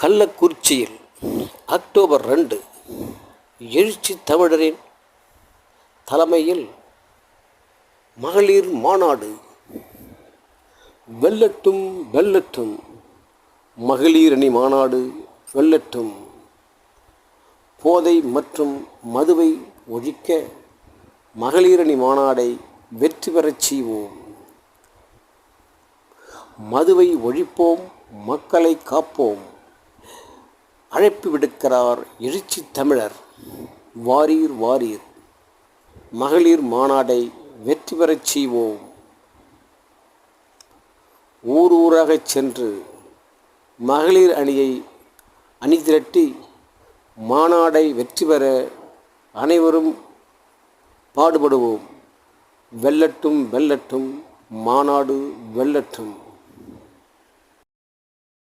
கள்ளக்குறிச்சியில் அக்டோபர் 2 எழுச்சி தமிழரின் தலைமையில் மகளிர் மாநாடு. வெல்லட்டும் வெல்லட்டும் மகளிரணி மாநாடு வெல்லட்டும். போதை மற்றும் மதுவை ஒழிக்க மகளிரணி மாநாடை வெற்றி பெறச் செய்வோம். மதுவை ஒழிப்போம், மக்களை காப்போம். அழைப்பு விடுக்கிறார் எழுச்சி தமிழர். வாரீர் வாரீர், மகளிர் மாநாடை வெற்றி பெறச் செய்வோம். ஊர் ஊராகச் சென்று மகளிர் அணியை அணிதிரட்டி மாநாடை வெற்றி பெற அனைவரும் பாடுபடுவோம். வெல்லட்டும் வெல்லட்டும், மாநாடு வெல்லட்டும்.